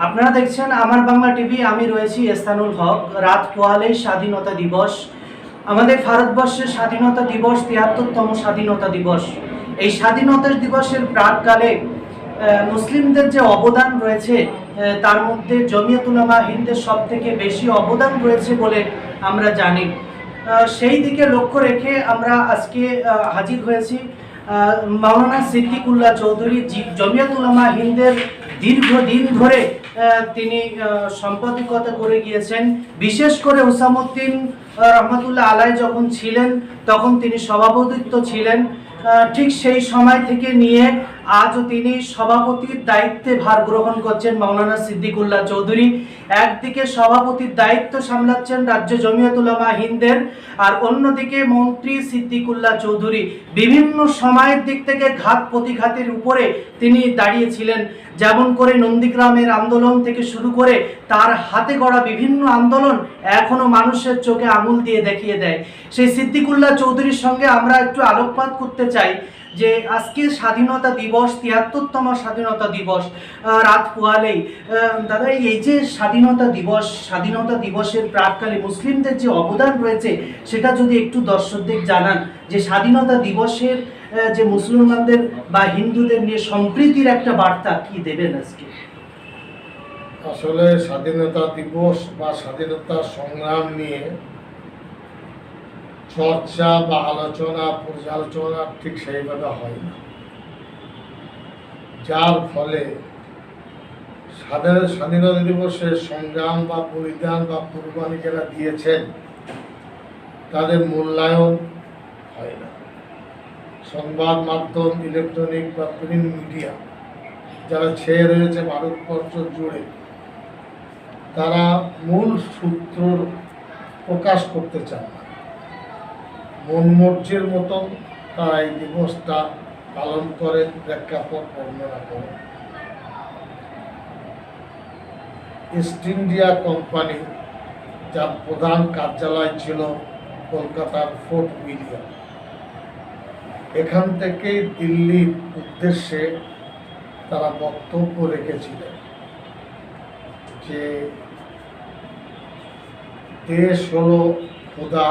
আপনারা দেখছেন আমার বাংলা টিভি। আমি রয়েছি এহসানুল হক। রাত পোহালেই স্বাধীনতা দিবস। আমাদের ভারতবর্ষের স্বাধীনতা দিবস ৭৩তম স্বাধীনতা দিবস। এই স্বাধীনতা দিবসের প্রাককালে মুসলিমদের যে অবদান রয়েছে, তার মধ্যে জমিয়ত উলামা হিন্দের সব থেকে বেশি অবদান রয়েছে বলে আমরা জানি। সেই দিকে লক্ষ্য রেখে আমরা আজকে হাজির হয়েছি মাওলানা সিদ্দিকুল্লাহ চৌধুরী। জমিয়ত উলামা হিন্দের দীর্ঘদিন ধরে তিনি সম্পাদকতা করে গিয়েছেন। বিশেষ করে হুসামউদ্দিন রহমতুল্লাহ আলাই যখন ছিলেন তখন তিনি সভাপতিত্ব ছিলেন। ঠিক সেই সময় থেকে নিয়ে আজও তিনি সভাপতির দায়িত্বে ভার গ্রহণ করছেন মাওলানা সিদ্দিকুল্লাহ চৌধুরী। একদিকে সভাপতির দায়িত্ব সামলাচ্ছেন রাজ্য জমিয়ত উলামা হিন্দের, আর অন্যদিকে মন্ত্রী সিদ্দিকুল্লাহ চৌধুরী। বিভিন্ন সময়ের দিক থেকে ঘাত প্রতিঘাতের উপরে তিনি দাঁড়িয়েছিলেন। যেমন করে নন্দীগ্রামের আন্দোলন থেকে শুরু করে তার হাতে গড়া বিভিন্ন আন্দোলন এখনো মানুষের চোখে আঙুল দিয়ে দেখিয়ে দেয়। সেই সিদ্দিকুল্লাহ চৌধুরীর সঙ্গে আমরা একটু আলোকপাত করতে চাই যে আজকে স্বাধীনতা দিবস, ৭৩তম স্বাধীনতা দিবস রাত পোহালেই। দাদা, এই যে স্বাধীনতা দিবসের প্রাককালে মুসলিমদের যে অবদান রয়েছে সেটা যদি একটু দর্শকদের জানান, যে স্বাধীনতা দিবসের যে মুসলমানদের বা হিন্দুদের নিয়ে সম্প্রীতির একটা বার্তা কি দেবেন আজকে? আসলে স্বাধীনতা দিবস বা স্বাধীনতা সংগ্রাম নিয়ে চর্চা বা আলোচনা পর্যালোচনা ঠিক সেইভাবে হয় না, যার ফলে স্বাধীনতা দিবসের সংগ্রাম বা পরিধান বা কুরবানি যারা দিয়েছেন তাদের মূল্যায়ন হয় না। সংবাদ মাধ্যম, ইলেকট্রনিক বা প্রিন্ট মিডিয়া যারা ছেয়ে রয়েছে ভারতবর্ষ জুড়ে, তারা মূল সূত্র প্রকাশ করতে চান না। মন মর্জির মতন তারা এই দিবসটা পালন করে, প্রেক্ষাপট বর্ণনা করে। ইস্ট ইন্ডিয়া কোম্পানি, যার প্রধান কার্যালয় ছিল কলকাতার ফোর্ট উইলিয়াম, এখান থেকে দিল্লির উদ্দেশ্যে তারা বক্তব্য রেখেছিলেন যে দেশ হলো খোদা,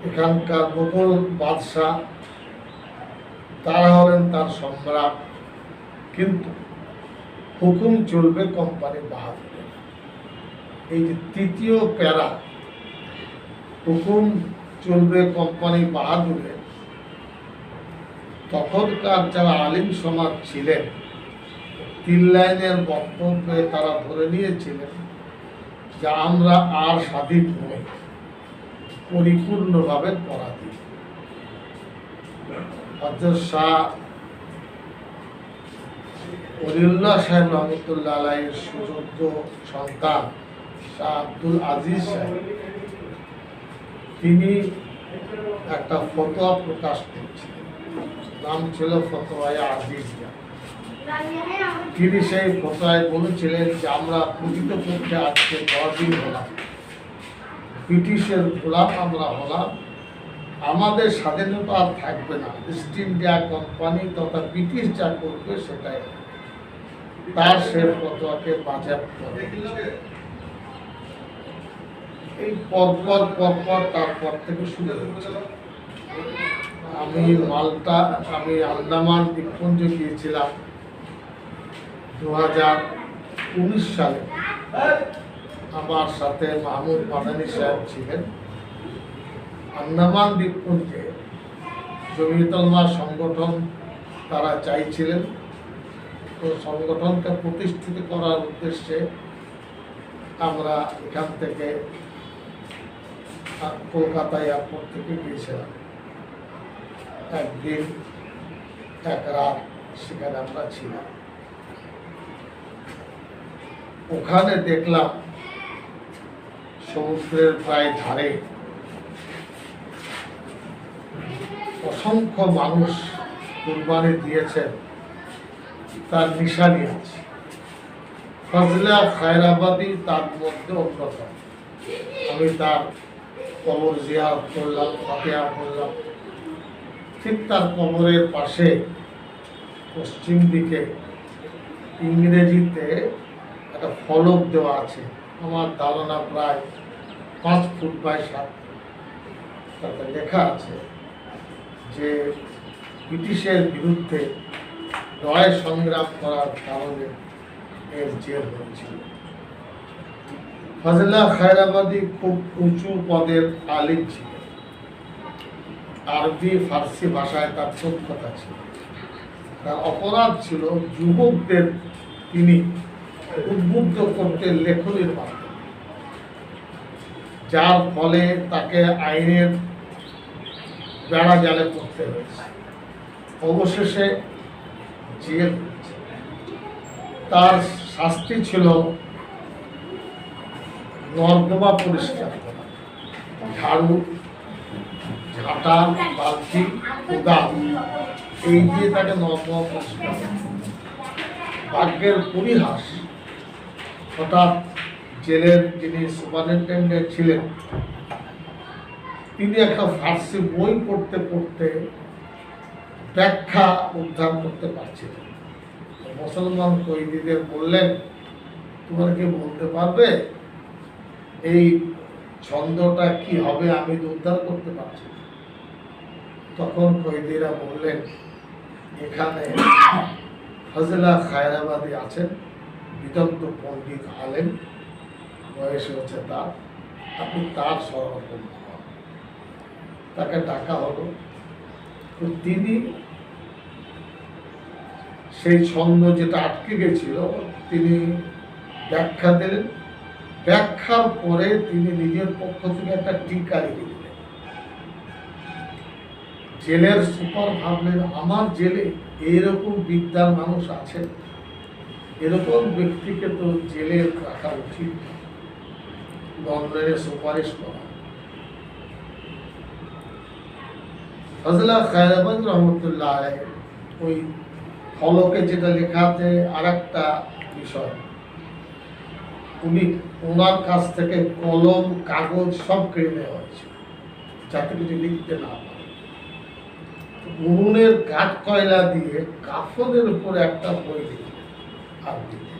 এখানকার মুঘল বাদশাহ তারা হলেন তার সম্রাট, কিন্তু হুকুম চলবে কোম্পানি বাহাদুরের। এই যে তৃতীয় প্যারা, হুকুম চলবে কোম্পানি বাহাদুরের, তখনকার যারা আলিম সমাজ ছিলেন তিন লাইনের বক্তব্যে তারা ধরে নিয়েছিলেন যে আমরা আর স্বাধীন নই, পরিপূর্ণভাবে পরাধীন। হযরত শাহ ওলিউল্লাহ সাহেব রহমতুল্লাহ আলাইহির সুযোগ্য সন্তান শাহ আব্দুল আজিজ সাহেব, তিনি একটা ফতোয়া প্রকাশ করেছিলেন, নাম ছিল ফতোয়ায়ে আজিজিয়া। তিনি সেই ফতোয়ায় বলেছিলেন যে আমরা প্রকৃতপক্ষে আজকে 10 দিন হলাম ব্রিটিশের গোলাম, আমরা হলাম, আমাদের স্বাধীনতা আর থাকবে না, ইস্ট ইন্ডিয়া কোম্পানি তথা ব্রিটিশ যা করবে সেটাই। তার সে ফতোয়াকে বাজেয়াপ্ত করে। এই পরপর তারপর থেকে শুরু হয়েছে। আমি আন্দামান দ্বীপপুঞ্জে গিয়েছিলাম 2019 সালে। আমার সাথে মাহমুদ মাদানী সাহেব ছিলেন। আন্দামান দ্বীপপুঞ্জে জমিয়ত উলামা সংগঠন তারা চাইছিলেন, তো সংগঠনকে প্রতিষ্ঠিত করার উদ্দেশ্যে আমরা এখান থেকে কলকাতা এয়ারপোর্ট থেকে গিয়েছিলাম। একদিন এক রাত সেখানে আমরা ছিলাম। ওখানে দেখলাম সমুদ্রের প্রায় ধারে অসংখ্য মানুষ কুরবানি দিয়েছেন, তার নিশানি আছে। ফজলা খায়রাবাদী তার মধ্যে অন্যতম। আমি তার কবর জিয়ারত করলাম, ফাতিহা করলাম। ঠিক তার কবরের পাশে পশ্চিম দিকে ইংরেজিতে একটা ফলক দেওয়া আছে, আমার ধারণা প্রায় 5 ফুট বাই 7। তাতে লেখা আছে যে ব্রিটিশের বিরুদ্ধে লড়াই সংগ্রাম করার কারণে এর জেল হয়েছিল। ফজলা খায়রাবাদী খুব উঁচু পদের আলিম ছিলেন। আরবি ফার্সি ভাষায় তার দক্ষতা ছিল। তার অপরাধ ছিল যুবকদের তিনি উদ্বুদ্ধ করতে লেখনীর মাধ্যমে, যার ফলে তাকে আইনের বেড়া জালে পড়তে হয়েছে, অবশেষে জেল হয়েছে। তার শাস্তি ছিল নর্দমা পরিষ্কার করা, ঝাড়ু, ঝাঁটা, বালতি, কোদাল, এই দিয়ে তাকে নর্দমা পরিষ্কার করা। ভাগ্যের পরিহাস, হঠাৎ জেলের যিনি সুপারিনটেন্ডেন্ট ছিলেন তিনি একটা ফার্সি বই পড়তে পড়তে ব্যাখ্যা উদ্ধার করতে পারছিলেন। মুসলমান কয়েদিদের বললেন, তোমরা কি বলতে পারবে এই ছন্দটা কি হবে? আমি তো উদ্ধার করতে পারছি না। তখন কয়েদিরা বললেন, এখানে ফজলা খায়রাবাদী আছেন, বিদগ্ধ পণ্ডিত আলেম, বয়স হচ্ছে তার, আপনি তার শরণাপন্ন হন। তাকে ডাকা হলো। তো তিনি সেই ছন্দ যেটা আটকে গেছিল তিনি ব্যাখ্যা দিলেন। ব্যাখ্যার পরে তিনি নিজের পক্ষ থেকে একটা টিকা লিখে দিলেন। জেলের সুপার ভাবলেন, আমার জেলে এইরকম বিদ্যার মানুষ আছে, এরকম ব্যক্তিকে তো জেলে রাখা উচিত, লন্ডনে সুপারিশ করা। ফজলা খায়রাবাদ রহমতুল্লাহ আলাইহ ওই ফলকে যেটা লেখা আছে আর একটা বিষয়, উনি ওনার কাছ থেকে কলম, কাগজ সব কেড়ে নেওয়া হয়েছে যাতে কিছু লিখতে না পারে। উনুনের কাঠ কয়লা দিয়ে কাফনের উপরে একটা বই লিখলেন আরবিতে।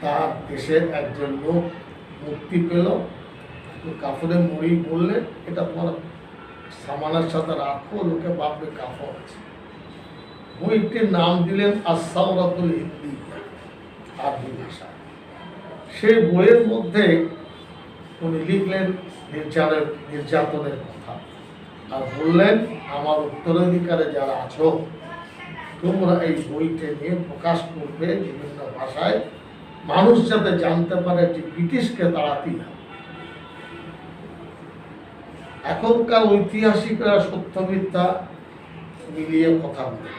তার দেশের একজন লোক মুক্তি পেল, কাফনের মুড়ি বললেন, এটা তোমার সামানের সাথে রাখো, লোকে ভাববে কাফন আছে। বইটির নাম দিলেন আস-সাওরাতুল হিন্দিয়া, আরবি ভাষা। সেই বইয়ের মধ্যে উনি লিখলেন নির্যাতনের কথা, আর বললেন, আমার উত্তরাধিকারে যারা আছো তোমরা এই বইটা নিয়ে প্রকাশ করবে বিভিন্ন ভাষায়, মানুষ যাতে জানতে পারে যে ব্রিটিশকে তাড়াতেই হবে। এখনকার ঐতিহাসিকরা সত্য মিথ্যা মিলিয়ে কথা বলে,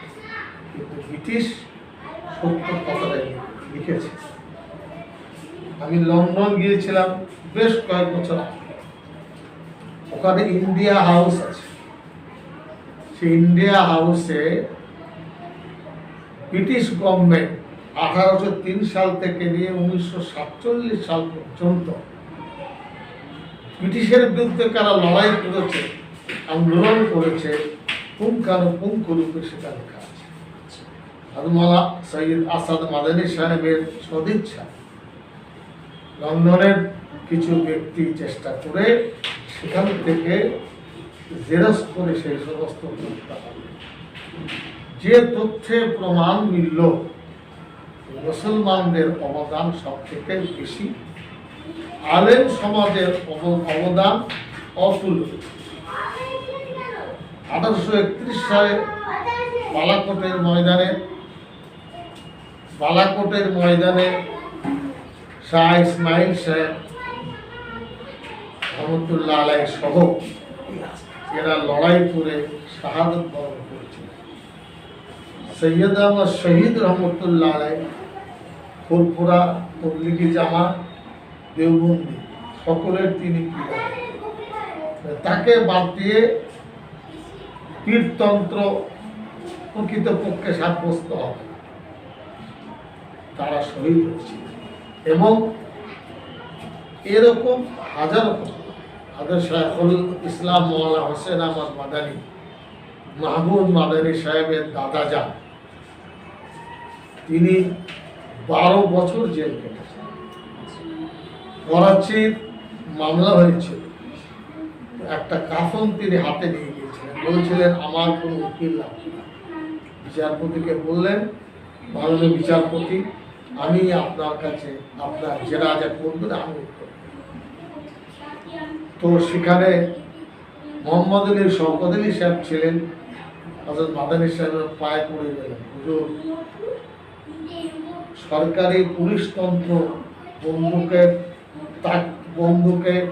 কিন্তু ব্রিটিশ সত্য কথাটাই লিখেছে। আমি লন্ডন গিয়েছিলাম বেশ কয়েক বছর আগে, ওখানে ইন্ডিয়া হাউস আছে। সেই ইন্ডিয়া হাউসে ব্রিটিশ গভর্নমেন্ট 1803 সাল থেকে নিয়ে 1947 সাল পর্যন্ত ব্রিটিশের বিরুদ্ধে কারা লড়াই করেছে, আন্দোলন করেছে, পুঙ্খানুপুঙ্খরূপে সেটা লেখা আছে। আদমালা সৈয়দ আসাদ মাদানী সাহেবের সদিচ্ছা লন্ডনের কিছু ব্যক্তি চেষ্টা করে সেখান থেকে জেরক্স করে সেই সমস্ত যে তথ্যে প্রমাণ মিলল মুসলমানদের অবদান সব থেকে বেশি, আলেম সমাজের অবদান অতুলনীয়। 1831 সালে বালাকোটের ময়দানে শাহ ইসমাইল সাহেব রহমতুল্লাহ আলাইহ সহ এরা লড়াই করে শাহাদত বরণ করেছিল। সৈয়দ আহমদ শহীদ রহমতুল্লাহ আলাইহ ফুরফুরা, তবলিগি জামাত, দেওবন্দি সকলের তিনি পীর। তাকে বাদ দিয়ে পীরতন্ত্র প্রকৃতপক্ষে সাব্যস্ত হবে, তারা শহীদ হয়েছিল। এবং এরকম হাজার হাজার শাইখুল ইসলাম মওলানা হোসেন আহমদ মাদানী, মাহমুদ মাদানী সাহেবের দাদা যান, তিনি 12 বছর জেল কেটেছেন। করাচির মামলা হয়েছিল, একটা কাফন তিনি হাতে নিয়ে গিয়েছিলেন, বলেছিলেন আমার কোনো উকিল লাগবে না। বিচারপতিকে বললেন, মাননীয় বিচারপতি, আমি আপনার কাছে আপনার যেটা যা করবেন আমি উত্তর দেব। তো সেখানে মোহাম্মদ আলী শওকত আলী সাহেব ছিলেন, হযরত মাদানী সাহেবের পায়ে পড়ে গেলেন, হুজুর সরকারি পুলিশতন্ত্র বন্দুকের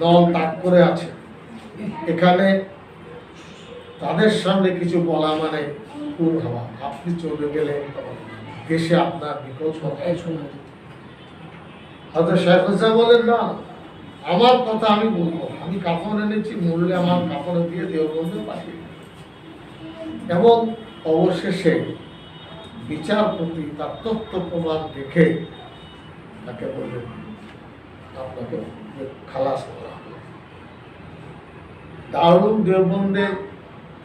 দল তাক করে আছে, এখানে তাদের সামনে কিছু বলা মানে খুন হওয়া, আপনি চলে গেলে দেশে আপনার বিকল্প হয়তো শেখ হোসেন বলেন না, আমার কথা আমি বলবো, আমি কাপড় এনেছি, মরলে আমার কাপড়ে দিয়ে দেওবন্দে পাঠিয়ে দিন। এবং অবশেষে বিচারপতি তার তথ্য প্রমাণ দেখে তাকে বললেন আপনাকে খালাস করা হবে। দারুল দেওবন্দের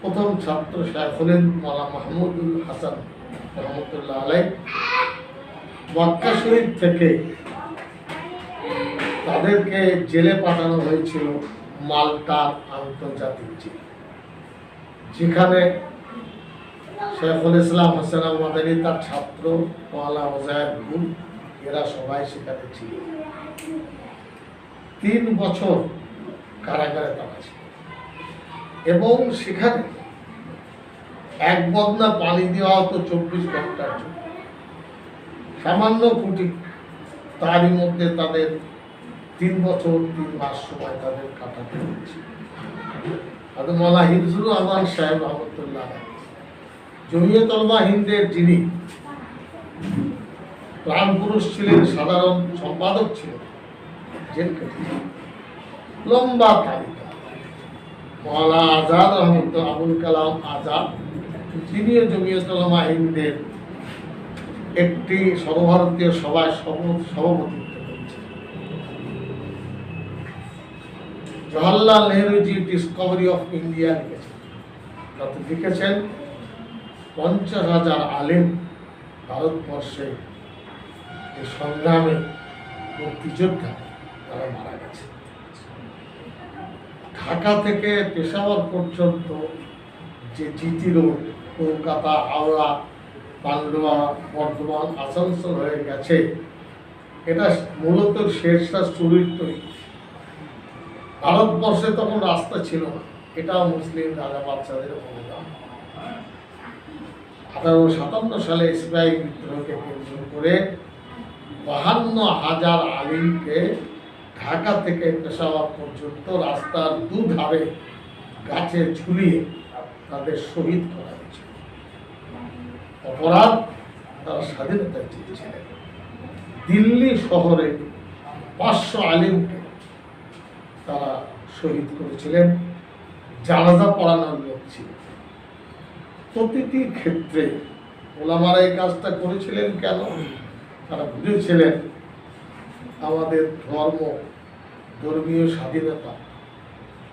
প্রথম ছাত্র শেখ হলেন মাওলানা মাহমুদুল হাসান রহমতুল্লাহ আলাইহ। মক্কা শরীফ থেকে তাদেরকে জেলে পাঠানো হয়েছিল মাল্টার আন্তর্জাতিক জেল, যেখানে শেখুল ইসলাম হোসেন আল মাদানী, তার ছাত্র মাওলানা ওজায়ের গুল, এরা সবাই সেখানে ছিল। 3 বছর কারাগারে তারা ছিল এবং সেখানে এক বদনা পানি দেওয়া হতো 24 ঘন্টার জন্য। সামান্য কুটি, তারই মধ্যে তাদের 3 বছর 3 মাস সময় তাদের কাটাতে হয়েছে। আর মাওলানা হিফজুর রহমান সাহেব রহমতুল্লাহ জমিয়ত উলামা হিন্দের যিনি প্রাণ পুরুষ ছিলেন, সাধারণ সম্পাদক ছিলেন, জেল কেটেছেন। লম্বা তালিকা। মাওলানা আজাদ রহমতুল্লাহ, আবুল কালাম আজাদ, তিনিও জমিয়ত উলামা হিন্দের একটি সর্বভারতীয় সভায় সভাপতিত্ব করেছেন। জওহরলাল নেহরুজি ডিসকভারি অফ ইন্ডিয়া লিখেছেন, তাতে লিখেছেন 50,000 আলেম ভারতবর্ষে এই সংগ্রামে মুক্তিযোদ্ধা তারা মারা গেছে। ঢাকা থেকে পেশাওয়ার পর্যন্ত যে জিটি রোড, কলকাতা, হাওড়া, পান্ডুয়া, বর্ধমান, আসানসোল হয়ে গেছে, এটা মূলত শেরশাহ সূরির তৈরি। ভারতবর্ষে তখন রাস্তা ছিল না, এটাও মুসলিম রাজা বাদশাদের অনুদান। 1857 সালে সিপাহী বিদ্রোহকে কেন্দ্র করে 52,000 আলিমকে ঢাকা থেকে পেশাওয়ার পর্যন্ত রাস্তার দুধারে গাছে ঝুলিয়ে তাদের শহীদ করা হয়েছে। অপরাধ, তারা স্বাধীনতা চেয়েছিলেন। দিল্লি শহরে 500 আলিমকে তারা শহীদ করেছিলেন, জানাজা পড়ানোর লোক ছিল। প্রতিটি ক্ষেত্রে ওলামারা এই কাজটা করেছিলেন কেন? তারা বুঝেছিলেন আমাদের ধর্ম, ধর্মীয় স্বাধীনতা,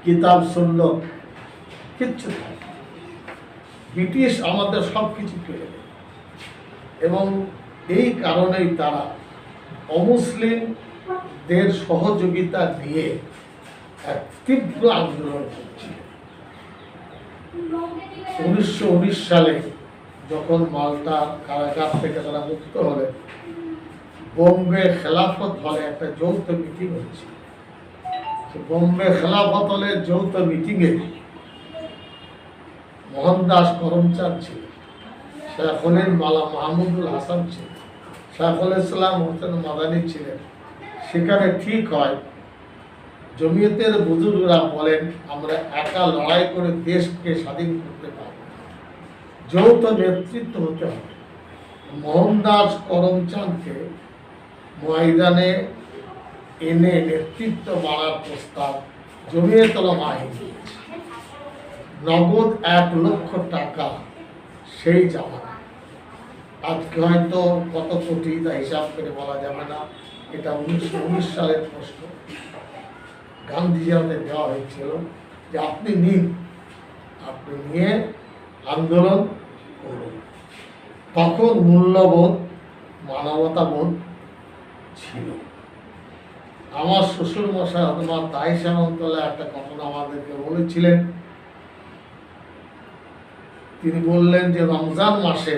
কিতাব সুন্নাত কিচ্ছু থাকে, ব্রিটিশ আমাদের সব কিছু কেড়ে নেয়। এবং এই কারণেই তারা অমুসলিমদের সহযোগিতা নিয়ে এক তীব্র আন্দোলন করছিলেন। 1919 সালে যখন মাল্টা কারাগার থেকে তারা মুক্ত হলেন, বোম্বে খেলাফত হলে একটা যৌথ মিটিং হয়েছিল। বোম্বে খেলাফত হলের যৌথ মিটিংয়ে মোহনদাস করমচাঁদ ছিলেন, শেখ হলেন মাওলানা মাহমুদুল হাসান ছিলেন, শেখুল ইসলাম হোসেন মাদানী ছিলেন। সেখানে ঠিক হয়, জমিয়তের বুজুর্গরা বলেন আমরা একা লড়াই করে দেশকে স্বাধীন করতে পারব, যৌথ নেতৃত্ব হতে হবে। মোহনদাস করমচাঁদকে ময়দানে এনে নেতৃত্ব বাড়ার প্রস্তাব জমিয়ত উলামা হিন্দ দিয়েছে। নগদ 1 লক্ষ টাকা সেই জামানা, আজকে হয়তো কত কোটি তা হিসাব করে বলা যাবে না, এটা 1919 সালের প্রশ্ন। গান্ধীজি আমাদের দেওয়া হয়েছিল যে আপনি নিন, আপনি নিয়ে আন্দোলন করুন। তখন মূল্যবোধ, মানবতাবোধ ছিল। আমার শ্বশুর মশাই হতমা তাই সামন্তলা একটা ঘটনা আমাদেরকে বলেছিলেন। তিনি বললেন যে রমজান মাসে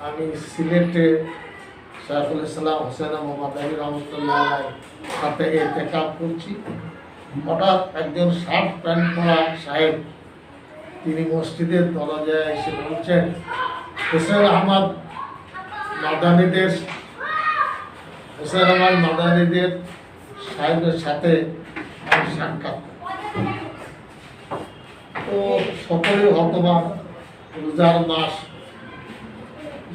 আমি সিলেটে শাইখুল ইসলাম হোসেন মোহাম্মদ আলী রহমতুল্লাহ সাথে ইতিকাফ করছি। হঠাৎ একজন শার্ট প্যান্ট পরা সাহেব তিনি মসজিদের দরজায় এসে বলছেন, হুসেন আহমদ মাদানীদের সাহেবের সাথে আমি সাক্ষাৎ। তো সকলে হতবাক, রোজার মাস,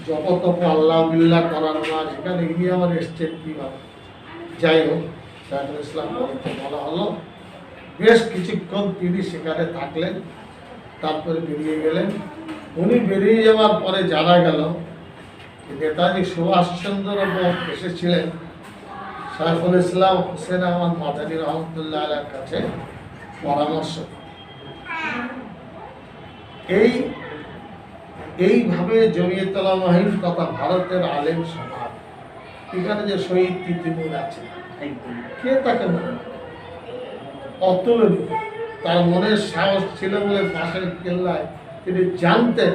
জপ তপ আল্লাহ বিল্লাহ করার মাস, এখানে গিয়ে আমার এসছেন কীভাবে? যাই হোক, শাইখুল ইসলাম বলা হলো। বেশ কিছুক্ষণ তিনি সেখানে থাকলেন, তারপরে বেরিয়ে গেলেন। উনি বেরিয়ে যাওয়ার পরে জানা গেল নেতাজি সুভাষচন্দ্র বোস এসেছিলেন শাইখুল ইসলাম হোসেন আহমদ মাদানী রহমতুল্লাহ আলাইহির কাছে পরামর্শ। এইভাবে জমিয়তুল উলামাহীন তথা ভারতের আলেম সমাজ, এখানে যে শহীদ তিতুমির আছে, কে তাকে মনে অতুলনীয়। তার মনের সাহস ছিল বলে পাশের কেল্লায় তিনি জানতেন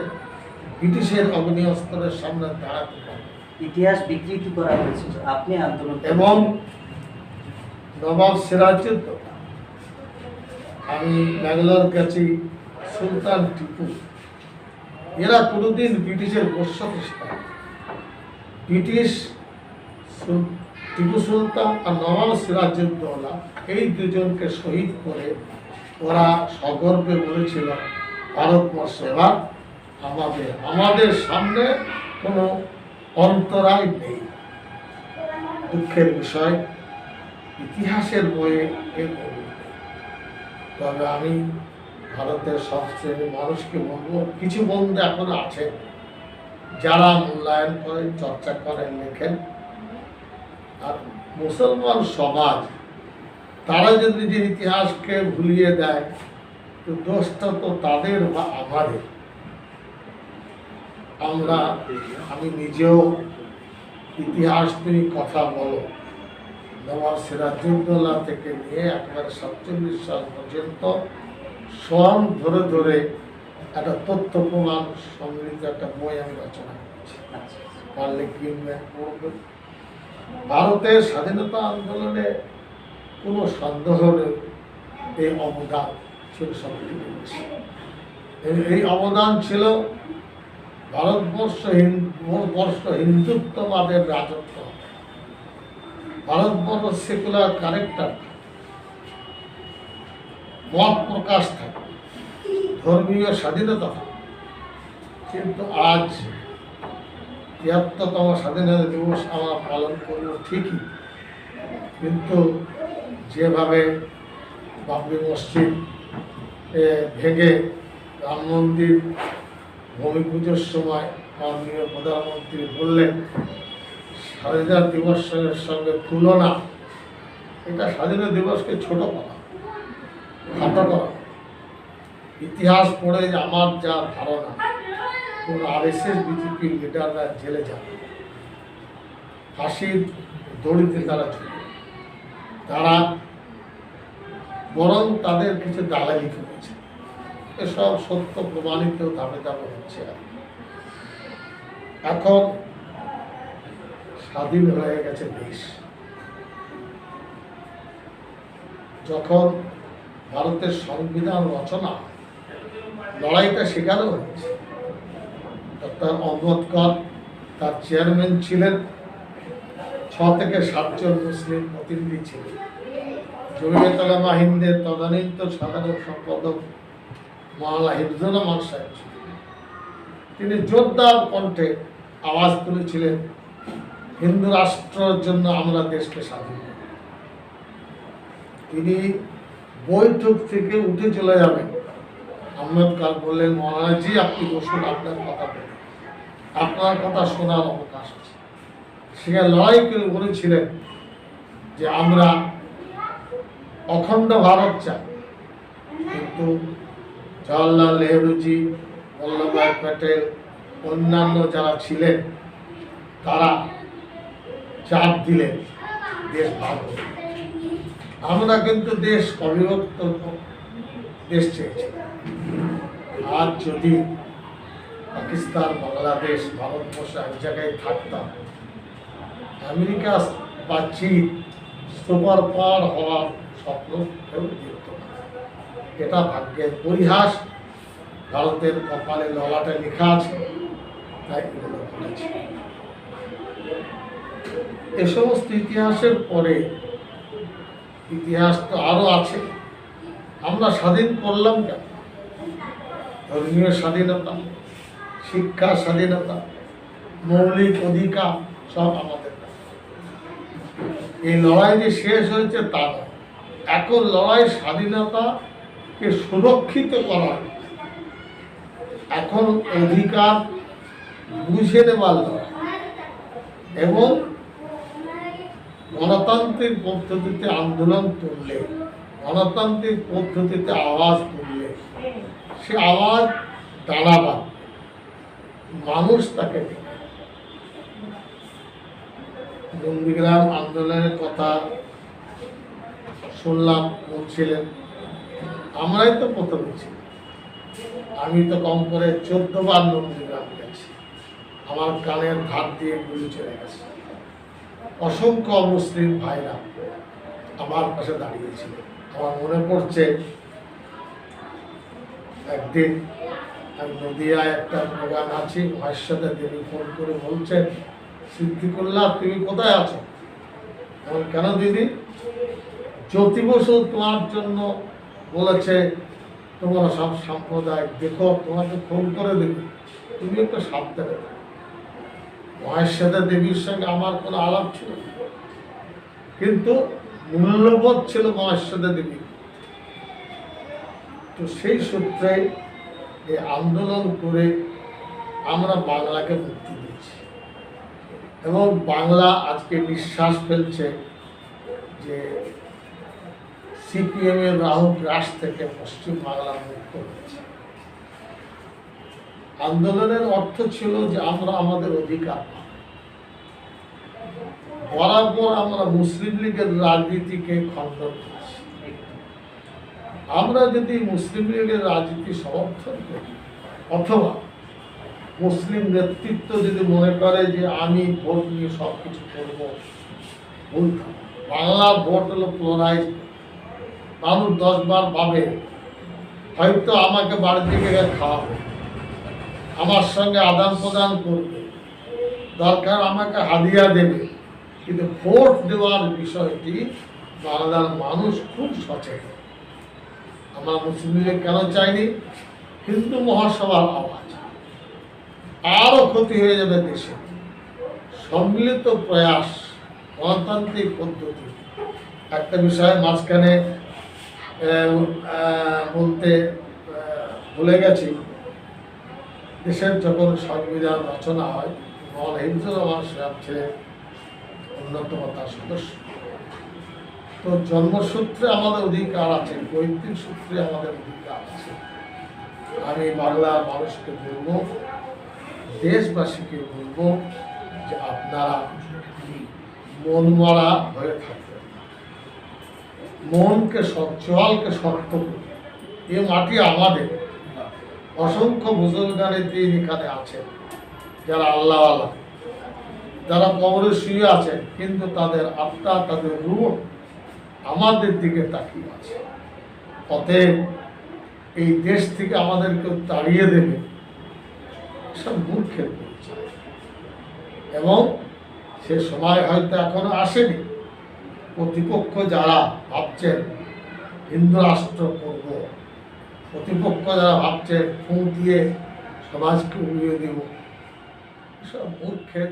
ব্রিটিশের অগ্নি অস্ত্রের সামনে দাঁড়াতে পারেন। ইতিহাস বিকৃত করা হয়েছে, আপনি আন্দোলন এবং নবাব সিরাজউদ্দৌলা, আমি ব্যাঙ্গালোর গেছি, সুলতান টিপু, এরা কোনোদিন ব্রিটিশের বশ্যতা শিকার। ব্রিটিশ টিপু সুলতান আর নবাব সিরাজউদ্দৌলা এই দুজনকে শহীদ করে ওরা সগর্বে বলেছিল, ভারতবর্ষ এবার আমাদের সামনে কোনো অন্তরায় নেই। দুঃখের বিষয়, ইতিহাসের বইয়ে এর উল্লেখ নেই। তবে আমি ভারতের সব শ্রেণীর মানুষকে বলবো, কিছু বন্ধু এখনো আছে যারা মূল্যায়ন করেন, চর্চা করেন, লেখেন। আর মুসলমান সমাজ তারা যদি নিজের ইতিহাসকে ভুলিয়ে দেয়, তো দোষটা তো তাদের বা আমাদের। আমি নিজেও ইতিহাস তুমি কথা বলো, নবাব সিরাজউদ্দৌলা থেকে নিয়ে একেবারে 47 সাল পর্যন্ত সব ধরে ধরে একটা তথ্য প্রমাণ সমৃদ্ধ একটা বই আমি রচনা করেছি। পারলে কিনবেন, পড়বেন। ভারতের স্বাধীনতা আন্দোলনে কোনো সন্দেহ নেই, এই অবদান ছিল সবথেকে বেশি। এই অবদান ছিল ভারতবর্ষ হিন্দুত্ববাদের রাজত্ব, ভারতবর্ষ সেকুলার কারেক্টার, মত প্রকাশ থাকে, ধর্মীয় স্বাধীনতা থাকে। কিন্তু আজ ৭৩তম স্বাধীনতা দিবস আমরা পালন করব ঠিকই, কিন্তু যেভাবে বাবরি মসজিদ ভেঙে রাম মন্দির ভূমি পুজোর সময় মাননীয় প্রধানমন্ত্রী বললেন স্বাধীনতা দিবসের সঙ্গে তুলনা, এটা স্বাধীনতা দিবসকে ছোট করা, খাটো করা। ইতিহাস পড়ে আমার যা ধারণা, কোন RSS বিজেপি লিডাররা জেলে যাবে, ফাঁসির দড়িতে তারা ঝুলবে, তারা বরং তাদের কিছু দালালি করেছে। এসব সত্য প্রমাণিত ধাপে ধাপে হচ্ছে। এখন স্বাধীন হয়ে গেছে দেশ। যখন ভারতের সংবিধান রচনা, লড়াইটা সেখানেও হয়েছে। ডক্টর আম্বেদকর তার চেয়ারম্যান ছিলেন, 6 থেকে 7 জন মুসলিম প্রতিনিধি ছিলেন। জমিয়তুল উলামাহীনদের তদানীন্ত সাধারণ সম্পাদক মাওলানা হিফজুর রহমান সাহেব ছিলেন। তিনি জোরদার কণ্ঠে আওয়াজ তুলেছিলেন, হিন্দু রাষ্ট্রের জন্য আমরা দেশকে স্বাধীন করব। তিনি বৈঠক থেকে উঠে চলে যাবেন, আম্বেদকর বললেন, মহারাজি আপনি বসুন, আপনার কথা বলুন, আপনার কথা শোনার অবকাশ আছে। সেখানে লড়াই করে বলেছিলেন যে আমরা অখণ্ড ভারত চাই, কিন্তু জওয়াহরলাল নেহরুজি, বল্লভভাই প্যাটেল, অন্যান্য যারা ছিলেন তারা চাপ দিলেন দেশ ভাগ হবে। আমরা কিন্তু দেশ অবিভক্ত দেশ চেয়েছি। আর যদি পাকিস্তান, বাংলাদেশ, ভারতবর্ষ এক জায়গায় থাকতাম, আমেরিকা বা চীন সুপার পাওয়ার হওয়ার স্বপ্ন কেউ দেখত না। এটা ভাগ্যের পরিহাস। ভারতের কপালে ললাটে লেখা আছে, তাই এগুলো ঘটেছে। এ সমস্ত ইতিহাসের পরে ইতিহাস তো আরো আছে। আমরা স্বাধীন করলাম কেন? ধর্মীয় স্বাধীনতা, শিক্ষা স্বাধীনতা, মৌলিক অধিকার সব আমাদের। এই লড়াই যে শেষ হয়েছে তা নয়। এখন লড়াই স্বাধীনতাকে সুরক্ষিত করা, এখন অধিকার বুঝে নেওয়ার লড়াই এবং গণতান্ত্রিক পদ্ধতিতে আন্দোলন তুললে, গণতান্ত্রিক পদ্ধতিতে আওয়াজ তুললে সে আওয়াজ দাঁড়াবার মানুষ তাকে দেবে। নন্দীগ্রাম আন্দোলনের কথা শুনলাম, বলছিলেন, আমরাই তো প্রথমে ছিলাম। আমি তো কম করে 14 বার নন্দীগ্রাম গেছি। আমার কানের ধার দিয়ে গুলি চলে গেছে। অসংখ্য মুসলিম ভাইরা আমার পাশে দাঁড়িয়েছিল। আমার মনে পড়ছে একদিন আমি নদিয়ায় একটা প্রোগ্রাম আছি, মহেশ্বরদা দেবী ফোন করে বলছেন, সিদ্দিকুল্লাহ তুমি কোথায় আছো? এখন কেন দিদি? জ্যোতি বসু তোমার জন্য বলেছে, তোমরা সব সাম্প্রদায়িক দেখো, তোমাকে ফোন করে দেবে, তুমি একটু সাবধানে। মহেশ্বরদা দেবীর সঙ্গে আমার কোনো আলাপ ছিল না, কিন্তু মূল্যবোধ ছিল মহেশ্বরদা দেবী। তো সেই সূত্রে এই আন্দোলন করে আমরা বাংলাকে মুক্তি দিয়েছি এবং বাংলা আজকে নিঃশ্বাস ফেলছে যে সিপিএম এর রাহু গ্রাস থেকে পশ্চিম বাংলা মুক্ত হয়েছে। আন্দোলনের অর্থ ছিল যে আমরা আমাদের অধিকার পাব। বরাবর আমরা মুসলিম লীগের রাজনীতিকে খণ্ডন করেছি। আমরা যদি মুসলিম লীগের রাজনীতি সমর্থন করি অথবা মুসলিম নেতৃত্ব যদি মনে করে যে আমি ভোট নিয়ে সব কিছু করবো, বলতাম বাংলা ভোট হলো প্লোরাইজ। মানুষ 10 বার ভাবে, হয়তো আমাকে বাড়ির দিকে খাওয়াবে, আমার সঙ্গে আদান প্রদান করবে, দরকার আমাকে হাদিয়া দেবে, কিন্তু ভোট দেওয়ার বিষয়টি বাংলার মানুষ খুব সচেতন। আমরা মুসলিম লীগ কেন চাইনি? হিন্দু মহাসভার আওয়াজ, আরো ক্ষতি হয়ে যাবে দেশে। সম্মিলিত প্রয়াস, গণতান্ত্রিক পদ্ধতি। একটা বিষয় মাঝখানে বলতে ভুলে গেছি, দেশের যখন সংবিধান রচনা হয়, মোহাম্মদ হিফজুর রহমান সাহেব ছিলেন অন্যতম তার সদস্য। তো জন্মসূত্রে আমাদের অধিকার আছে, পৈতৃক সূত্রে আমাদের অধিকার আছে। আমি বাংলার মানুষকে বলবো, দেশবাসীকে বলবো যে আপনারা মন মরা হয়ে থাকবেন, মনকে চোয়ালকে শক্ত করুন। এ মাটি আমাদের। অসংখ্য বুজুর্গানের দিন এখানে আছেন যারা আল্লাহওয়ালা, যারা কবরে শুয়ে আছেন, কিন্তু তাদের আত্মা, তাদের রূহ আমাদের দিকে তাকিয়ে আছে। অতএব এই দেশ থেকে আমাদেরকে তাড়িয়ে দেবে সব মূর্খের পরিচয়। এবং সে সময় হয়তো এখনো আসেনি। প্রতিপক্ষ যারা ভাবছেন হিন্দু রাষ্ট্র করব, প্রতিপক্ষ যারা ভাবছেন ফু দিয়ে সমাজকে উড়িয়ে দেব, সব মূর্খের